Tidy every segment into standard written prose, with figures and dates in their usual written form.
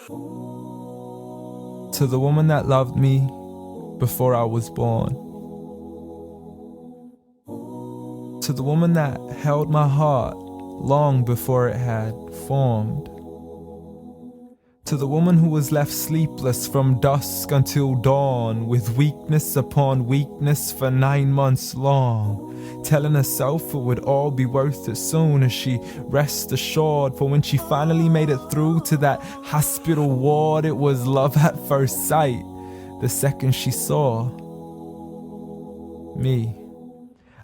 To the woman that loved me before I was born. To the woman that held my heart long before it had formed. To the woman who was left sleepless from dusk until dawn, with weakness upon weakness for 9 months long, telling herself it would all be worth it soon as she rest assured. For when she finally made it through to that hospital ward, it was love at first sight the second she saw me.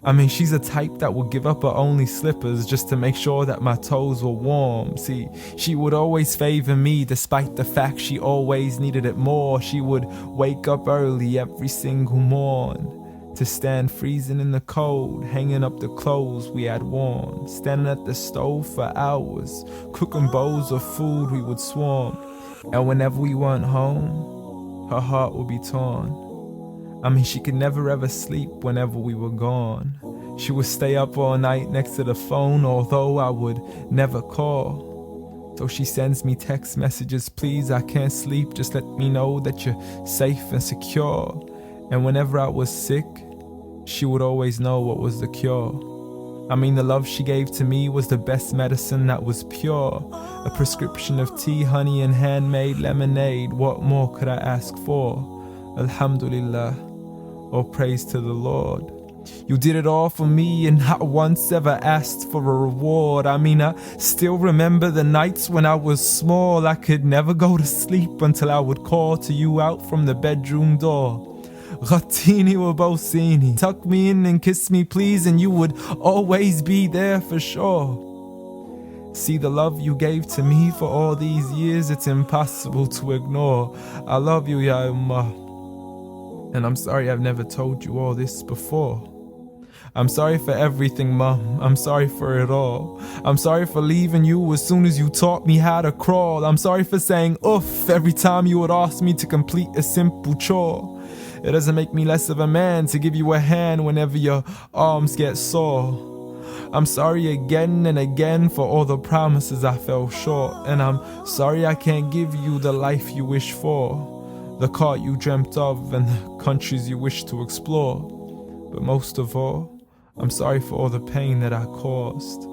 I mean, she's a type that would give up her only slippers just to make sure that my toes were warm. See, she would always favor me despite the fact she always needed it more. She would wake up early every single morn to stand freezing in the cold, hanging up the clothes we had worn, standing at the stove for hours, cooking bowls of food we would swarm. And whenever we weren't home, her heart would be torn. I mean, she could never ever sleep whenever we were gone. She would stay up all night next to the phone, although I would never call. So she sends me text messages, please, I can't sleep, just let me know that you're safe and secure. And whenever I was sick, she would always know what was the cure. I mean, the love she gave to me was the best medicine that was pure. A prescription of tea, honey, and handmade lemonade. What more could I ask for? Alhamdulillah. Oh, praise to the Lord. You did it all for me and not once ever asked for a reward. I mean, I still remember the nights when I was small. I could never go to sleep until I would call to you out from the bedroom door. Ghattini wa bawsini, tuck me in and kiss me please, and you would always be there for sure. See, the love you gave to me for all these years, it's impossible to ignore. I love you, Ya Ummah. And I'm sorry I've never told you all this before. I'm sorry for everything, Mom. I'm sorry for it all. I'm sorry for leaving you as soon as you taught me how to crawl. I'm sorry for saying oof every time you would ask me to complete a simple chore. It doesn't make me less of a man to give you a hand whenever your arms get sore. I'm sorry again and again for all the promises I fell short. And I'm sorry I can't give you the life you wish for, the car you dreamt of and the countries you wish to explore. But most of all, I'm sorry for all the pain that I caused,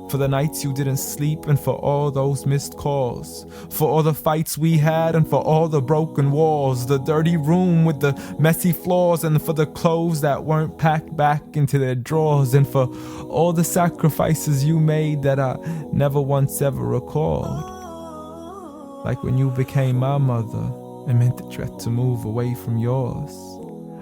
for the nights you didn't sleep and for all those missed calls, for all the fights we had and for all the broken walls, the dirty room with the messy floors, and for the clothes that weren't packed back into their drawers, and for all the sacrifices you made that I never once ever recalled. Like when you became my mother, it meant that you had to move away from yours.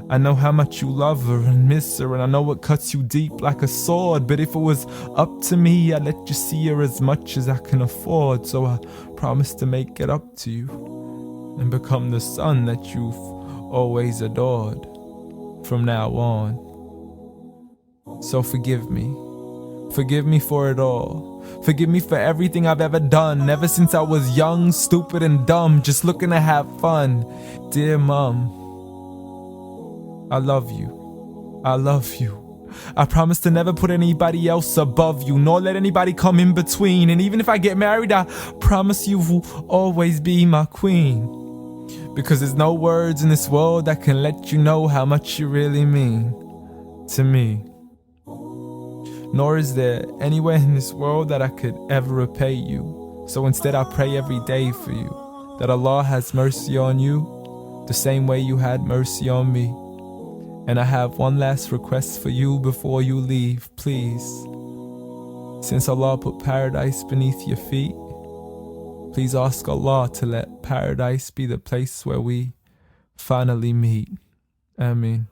I know how much you love her and miss her, and I know it cuts you deep like a sword. But if it was up to me, I'd let you see her as much as I can afford. So I promise to make it up to you and become the son that you've always adored from now on. So forgive me. Forgive me for it all. Forgive me for everything I've ever done, ever since I was young, stupid and dumb, just looking to have fun. Dear Mom, I love you. I love you. I promise to never put anybody else above you, nor let anybody come in between. And even if I get married, I promise you will always be my queen. Because there's no words in this world that can let you know how much you really mean to me. Nor is there anywhere in this world that I could ever repay you. So instead I pray every day for you, that Allah has mercy on you the same way you had mercy on me. And I have one last request for you before you leave, please. Since Allah put paradise beneath your feet, please ask Allah to let paradise be the place where we finally meet. Ameen.